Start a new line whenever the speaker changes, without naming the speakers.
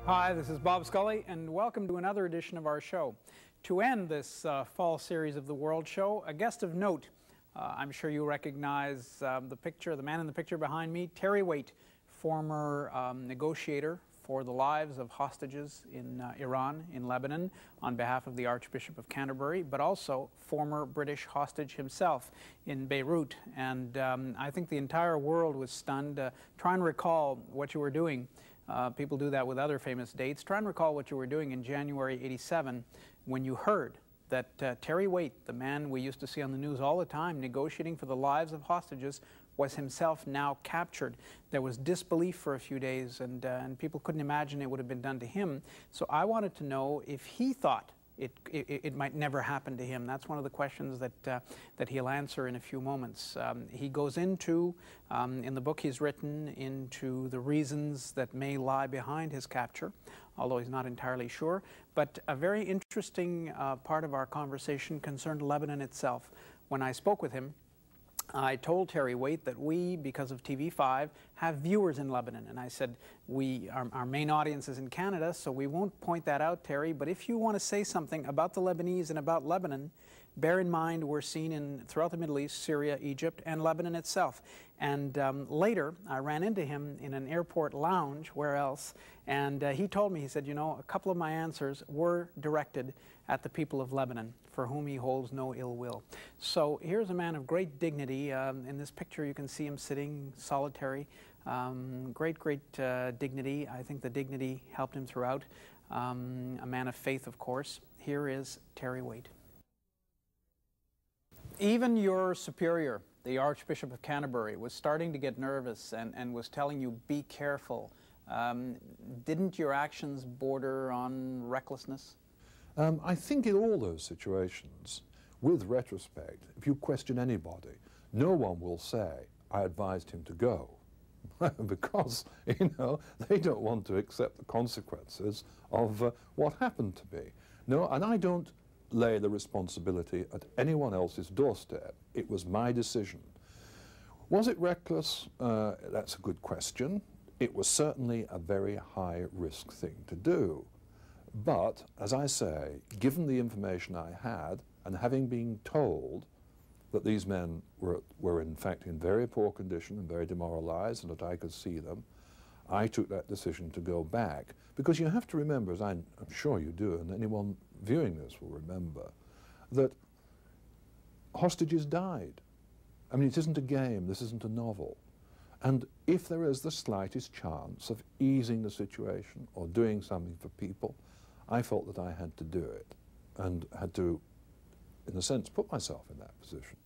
Hi, this is Bob Scully, and welcome to another edition of our show. To end this fall series of the World Show, a guest of note. I'm sure you recognize the man in the picture behind me, Terry Waite, former negotiator for the lives of hostages in Iran, in Lebanon, on behalf of the Archbishop of Canterbury, but also former British hostage himself in Beirut. And I think the entire world was stunned. Try and recall what you were doing. People do that with other famous dates. Try and recall what you were doing in January '87 when you heard that Terry Waite, the man we used to see on the news all the time negotiating for the lives of hostages, was himself now captured. There was disbelief for a few days, and people couldn't imagine it would have been done to him. So I wanted to know if he thought it might never happen to him. That's one of the questions that he'll answer in a few moments. He goes into, in the book he's written, into the reasons that may lie behind his capture, although he's not entirely sure. But a very interesting part of our conversation concerned Lebanon itself. When I spoke with him, I told Terry Waite that we, because of TV5, have viewers in Lebanon. And I said, our main audience is in Canada, so we won't point that out, Terry. But if you want to say something about the Lebanese and about Lebanon, bear in mind we're seen throughout the Middle East, Syria, Egypt, and Lebanon itself. And later, I ran into him in an airport lounge, where else, and he told me, he said, you know, a couple of my answers were directed at the people of Lebanon, for whom he holds no ill will. So here's a man of great dignity. In this picture, you can see him sitting solitary. Great dignity. I think the dignity helped him throughout. A man of faith, of course. Here is Terry Waite. Even your superior, the Archbishop of Canterbury, was starting to get nervous and was telling you, be careful. Didn't your actions border on recklessness?
I think in all those situations, with retrospect, if you question anybody, no one will say, I advised him to go. Because, you know, they don't want to accept the consequences of what happened to me. No, and I don't lay the responsibility at anyone else's doorstep. It was my decision. Was it reckless? That's a good question. It was certainly a very high-risk thing to do. But, as I say, given the information I had, and having been told that these men were in fact in very poor condition and very demoralized, and that I could see them, I took that decision to go back. Because you have to remember, as I'm sure you do, and anyone viewing this will remember, that hostages died. I mean, it isn't a game, this isn't a novel. And if there is the slightest chance of easing the situation or doing something for people, I felt that I had to do it and had to, in a sense, put myself in that position.